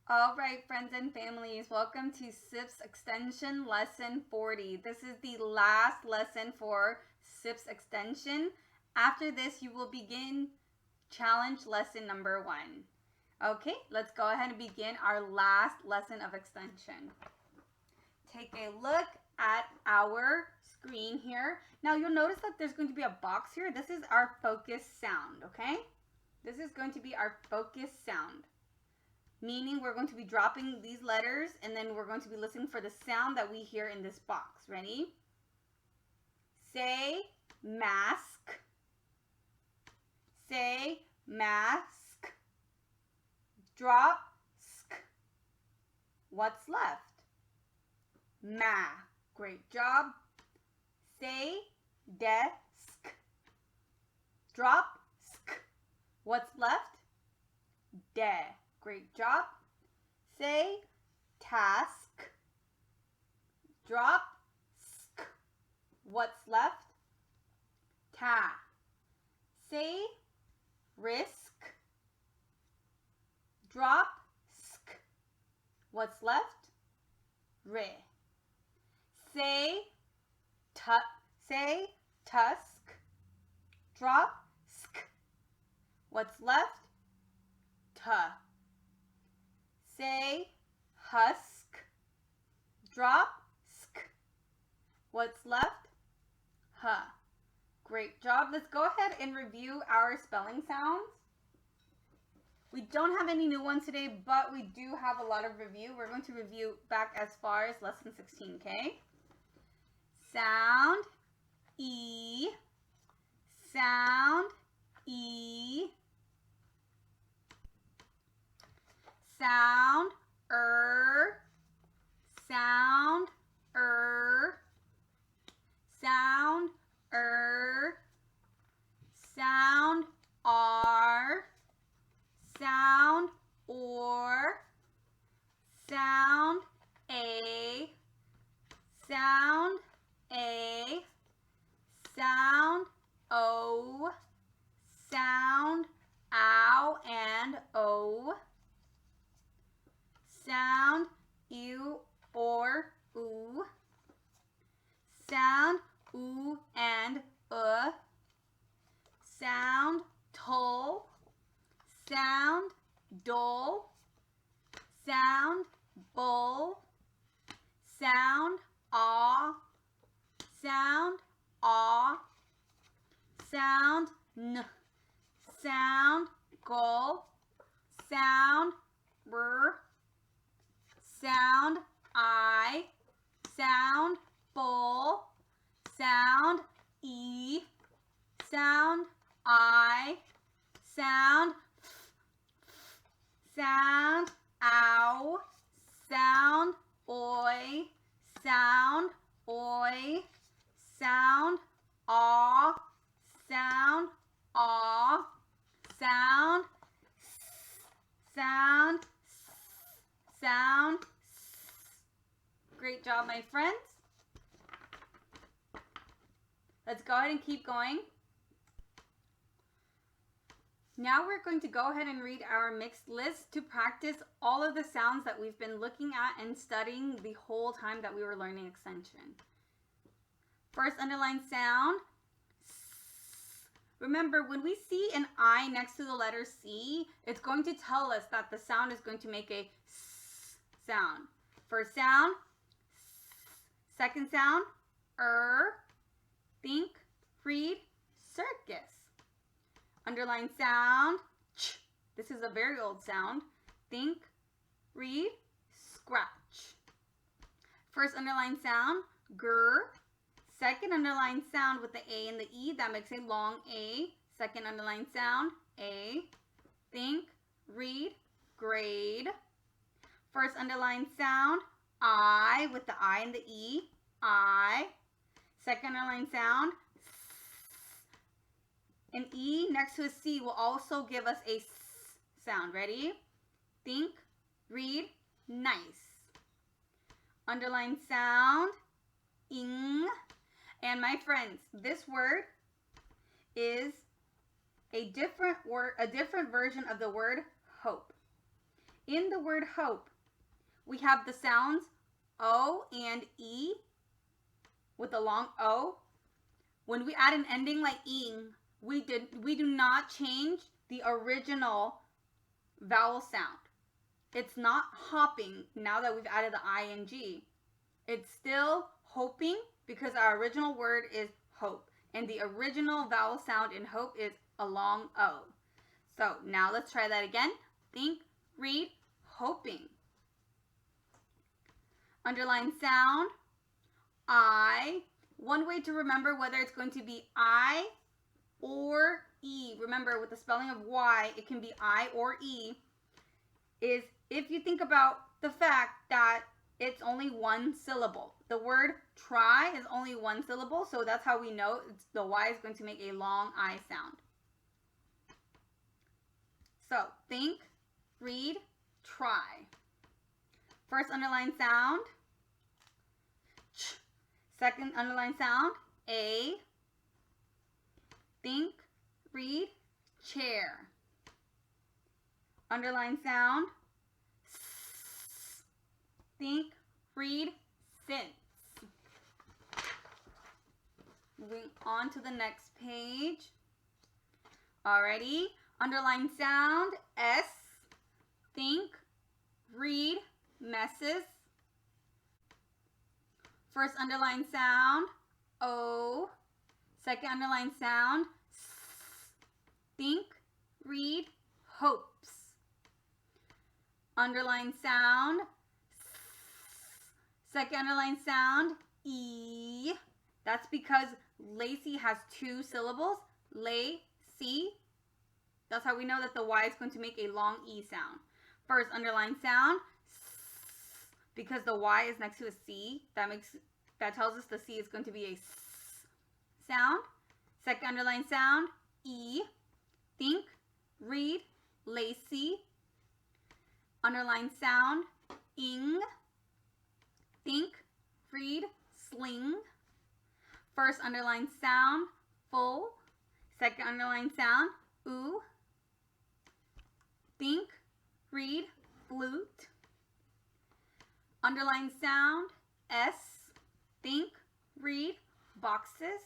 All right, friends and families, welcome to SIPPS Extension Lesson 40. This is the last lesson for SIPPS Extension. After this, you will begin challenge lesson number 1. Okay, let's go ahead and begin our last lesson of extension. Take a look at our screen here. Now you'll notice that there's going to be a box here. This is our focus sound, okay? This is going to be our focus sound. Meaning we're going to be dropping these letters and then we're going to be listening for the sound that we hear in this box. Ready? Say mask. Say mask. Drop sk. What's left? Ma. Great job. Say desk. Drop sk. What's left? De. Great job. Say task. Drop sk. What's left? Ta. Say risk. Drop sk. What's left? Re. Say tusk. Drop sk. What's left? Ta. Say husk. Drop sk. What's left? Huh. Great job. Let's go ahead and review our spelling sounds. We don't have any new ones today, but we do have a lot of review. We're going to review back as far as lesson 16, okay? Sound E. Sound E. Sound sound sound sound R, sound or, sound A, sound A, sound O, sound ow and O, sound ew or oo, sound oo and sound toll, sound dole, sound bull, sound aw, sound aw, sound n, sound gull, sound r, sound I, sound bull, sound E, sound I, sound sound ow, sound oi, sound oi, sound aw, sound aw, sound sound sound. Great job, my friends. Let's go ahead and keep going. Now we're going to go ahead and read our mixed list to practice all of the sounds that we've been looking at and studying the whole time that we were learning extension. First underlined sound. Remember, when we see an I next to the letter C, it's going to tell us that the sound is going to make a S sound. First sound, S. Second sound, think, read, circus. Underline sound, ch. This is a very old sound. Think, read, scratch. First underline sound, grr. Second underline sound with the A and the E, that makes a long A. Second underline sound, A. Think, read, grade. First underline sound, I with the I and the E, I. Second underline sound, an E next to a C will also give us a S sound. Ready? Think, read, nice. Underline sound, ing. And my friends, this word is a different word, a different version of the word hope. In the word hope, we have the sounds O and E with a long O. When we add an ending like ing, we do not change the original vowel sound. It's not hopping now that we've added the ing. It's still hoping because our original word is hope. And the original vowel sound in hope is a long O. So now let's try that again. Think, read, hoping. Underline sound, I. One way to remember whether it's going to be I or E, remember with the spelling of Y, it can be I or E, is if you think about the fact that it's only one syllable. The word try is only one syllable, so that's how we know the Y is going to make a long I sound. So think, read, try. First underline sound, ch. Second underline sound, A. Think, read, chair. Underline sound, S. Think, read, since. Moving on to the next page. Alrighty. Underline sound, S. Think, read, messes. First underline sound, O. Second underline sound, S. Think, read, hopes. Underline sound, S. Second underline sound, E. That's because Lacey has two syllables, lay-see. That's how we know that the Y is going to make a long E sound. First underline sound, S. Because the Y is next to a C, that tells us the C is going to be a S sound. Second underline sound, E. Think, read, lacy. Underline sound, ing. Think, read, sling. First underline sound, full. Second underline sound, ooh. Think, read, flute. Underline sound, S. Think, read, boxes.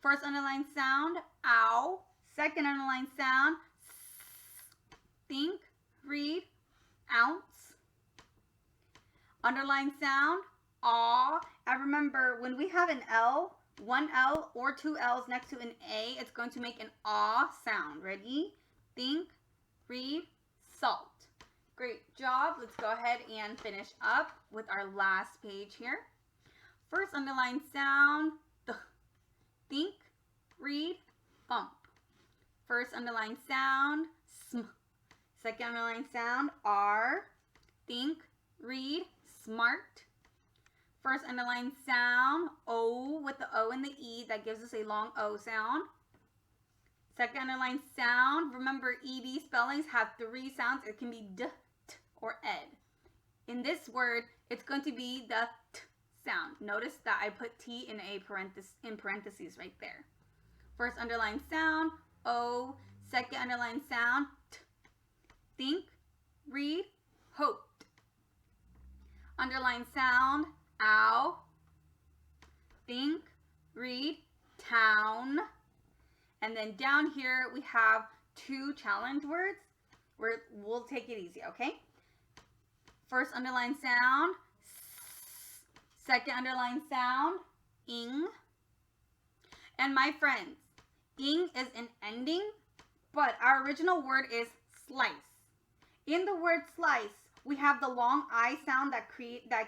First underline sound, ow. Second underline sound, S. Think, read, ounce. Underline sound, aw. And remember, when we have an L, one L or two L's next to an A, it's going to make an aw sound. Ready? Think, read, salt. Great job. Let's go ahead and finish up with our last page here. First underline sound, th. Think, read, bump. First underline sound, sm. Second underline sound, R. Think, read, smart. First underline sound, O with the O and the E. That gives us a long O sound. Second underline sound, remember ED spellings have three sounds. It can be D, T, or ed. In this word, it's going to be the T sound. Notice that I put T in parentheses right there. First underline sound, O. Second underline sound, T. Think, read, hoped. Underline sound, ow. Think, read, town. And then down here we have two challenge words where we'll take it easy, okay? First underline sound, S. Second underline sound, ing. And my friends, ing is an ending, but our original word is slice. In the word slice, we have the long I sound that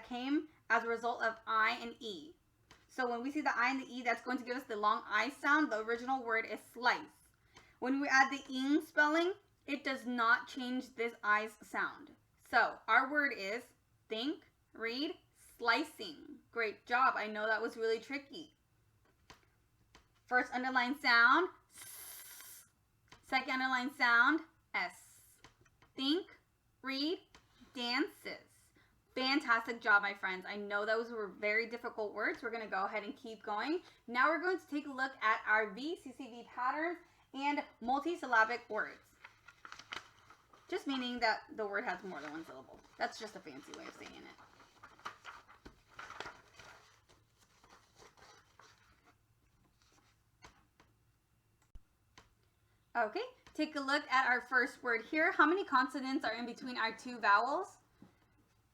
came as a result of I and E. So when we see the I and the E, that's going to give us the long I sound. The original word is slice. When we add the ing spelling, it does not change this I sound. So our word is think, read, slicing. Great job. I know that was really tricky. First underline sound, S. Second underline sound, S. Think, read, dances. Fantastic job, my friends. I know those were very difficult words. We're going to go ahead and keep going. Now we're going to take a look at our VCCV patterns and multisyllabic words. just meaning that the word has more than one syllable. That's just a fancy way of saying it. Okay, take a look at our first word here. How many consonants are in between our two vowels?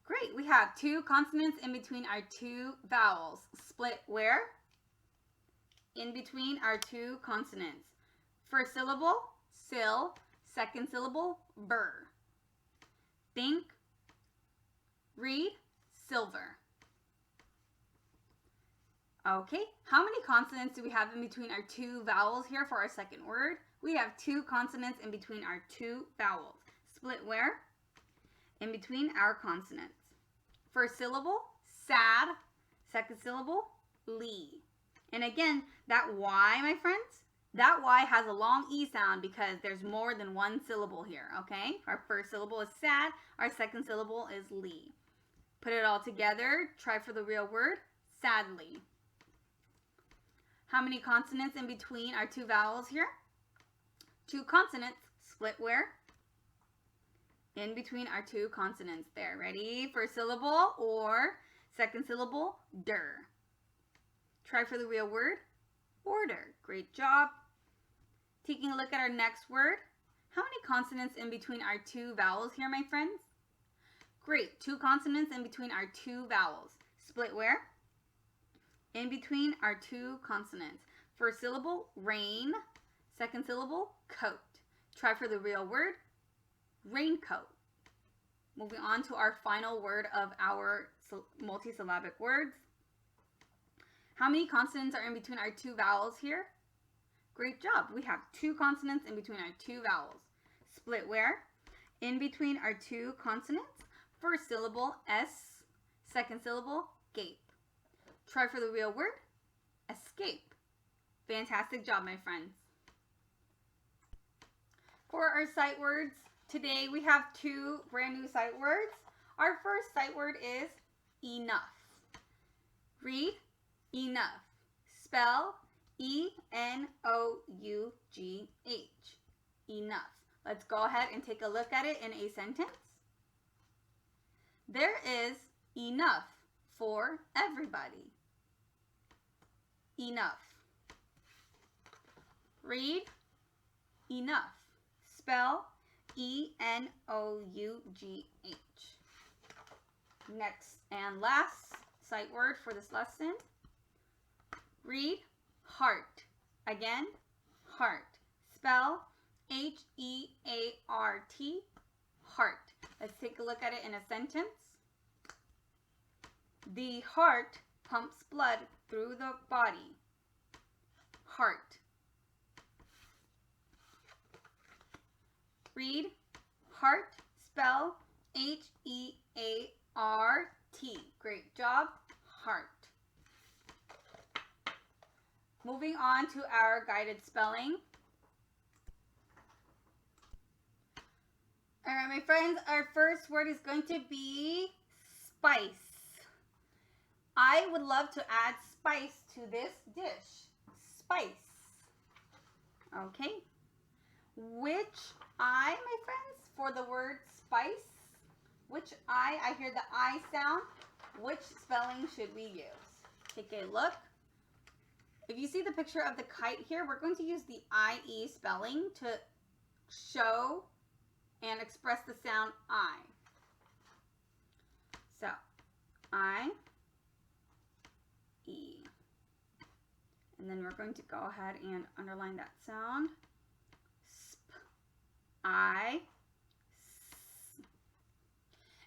Great, we have 2 consonants in between our 2 vowels. Split where? In between our 2 consonants. First syllable, sil. Second syllable, burr. Think, read, silver. Okay, how many consonants do we have in between our 2 vowels here for our second word? We have 2 consonants in between our 2 vowels. Split where? In between our consonants. First syllable, sad. Second syllable, lee. And again, that Y, my friends, that Y has a long E sound because there's more than one syllable here, okay? Our first syllable is sad. Our second syllable is lee. Put it all together. Try for the real word, sadly. How many consonants in between our 2 vowels here? 2 consonants. Split where? In between our 2 consonants there. Ready? First syllable or second syllable, der. Try for the real word, order. Great job. Taking a look at our next word. How many consonants in between our 2 vowels here, my friends? Great. 2 consonants in between our 2 vowels. Split where? In between our 2 consonants. First syllable, rain. Second syllable, coat. Try for the real word, raincoat. Moving on to our final word of our multisyllabic words. How many consonants are in between our 2 vowels here? Great job. We have 2 consonants in between our 2 vowels. Split where? In between our 2 consonants. First syllable, S. Second syllable, gape. Try for the real word, escape. Fantastic job, my friends. For our sight words, today we have 2 brand new sight words. Our first sight word is enough. Read, enough. Spell E-N-O-U-G-H. Enough. Let's go ahead and take a look at it in a sentence. There is enough for everybody. Enough. Read, enough. Spell E-N-O-U-G-H. Next and last sight word for this lesson. Read, heart. Again, heart. Spell H-E-A-R-T, heart. Let's take a look at it in a sentence. The heart pumps blood through the body. Heart. Read, heart. Spell H-E-A-R-T. Great job, heart. Moving on to our guided spelling. All right, my friends, our first word is going to be spice. I would love to add spice to this dish. Spice. Okay. Which I, my friends, for the word spice, which I hear the I sound, which spelling should we use? Take a look. If you see the picture of the kite here, we're going to use the I-E spelling to show and express the sound I. So, I-E. And then we're going to go ahead and underline that sound. Sp, I, s.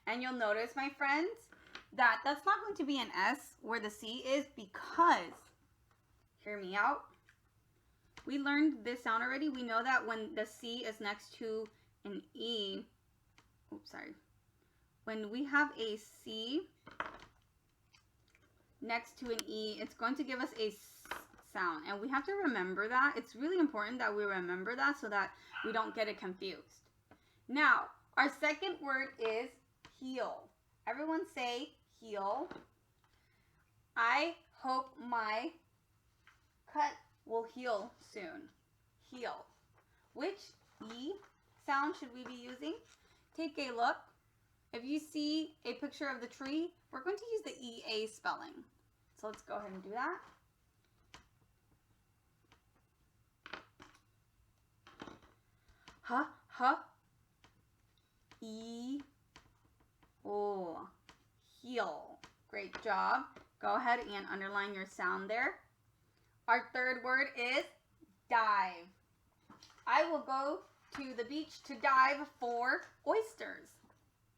And you'll notice, my friends, that that's not going to be an S where the C is because, hear me out, we learned this sound already. We know that when the C is next to an E, oops, sorry. When we have a C next to an E, it's going to give us a S sound. And we have to remember that. It's really important that we remember that so that we don't get it confused. Now, our second word is heal. Everyone say heal. I hope my cut will heal soon. Heal. Which E sound should we be using? take a look. If you see a picture of the tree, we're going to use the EA spelling. So let's go ahead and do that. Heel. Great job. Go ahead and underline your sound there. Our third word is dive. I will go to the beach to dive for oysters.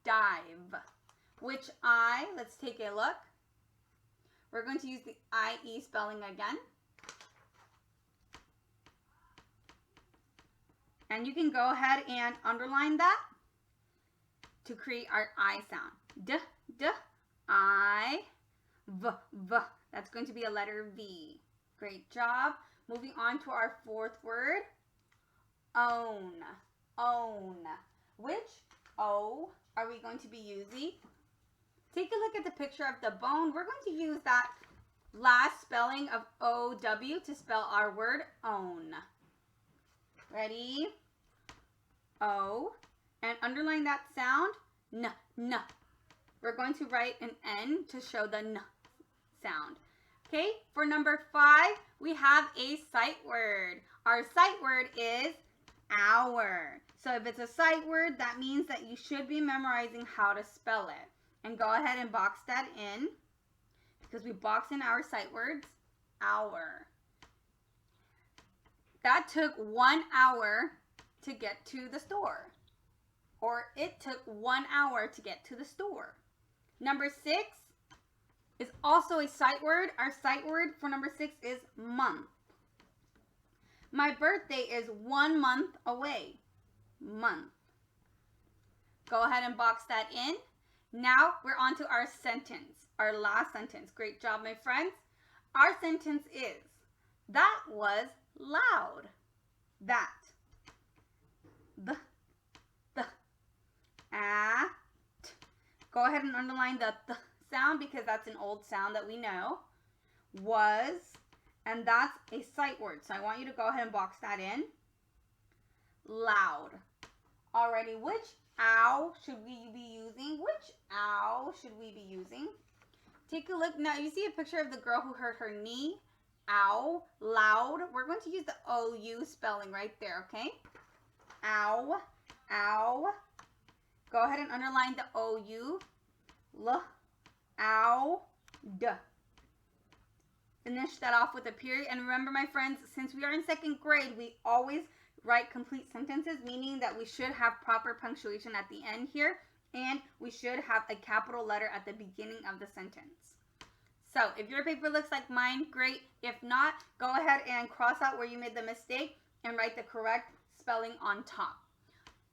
Dive. Which I, let's take a look. We're going to use the IE spelling again. And you can go ahead and underline that to create our I sound. D, I, V. That's going to be a letter V. Great job. Moving on to our fourth word, own. Own. Which O are we going to be using? Take a look at the picture of the bone. We're going to use that last spelling of O-W to spell our word own. Ready? O. And underline that sound. N. We're going to write an N to show the N sound. Okay, for number 5, we have a sight word. Our sight word is hour. So if it's a sight word, that means that you should be memorizing how to spell it. And go ahead and box that in, because we box in our sight words. Hour. That took 1 hour to get to the store. Or it took 1 hour to get to the store. Number 6 is also a sight word. Our sight word for number 6 is month. My birthday is 1 month away. Month. Go ahead and box that in. Now we're on to our sentence, our last sentence. Great job, my friends. Our sentence is, that was loud. That. Go ahead and underline the th sound because that's an old sound that we know. Was, and that's a sight word. So I want you to go ahead and box that in. Loud. Alrighty, which ow should we be using? Which ow should we be using? Take a look. Now you see a picture of the girl who hurt her knee. Ow, loud. We're going to use the O-U spelling right there, okay? Ow, ow. Go ahead and underline the O-U. L, ow, d. Finish that off with a period. And remember, my friends, since we are in 2nd grade, we always write complete sentences, meaning that we should have proper punctuation at the end here, and we should have a capital letter at the beginning of the sentence. So if your paper looks like mine, great. If not, go ahead and cross out where you made the mistake and write the correct spelling on top.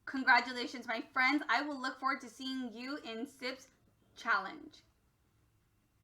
Congratulations, my friends. I will look forward to seeing you in SIPPS Challenge.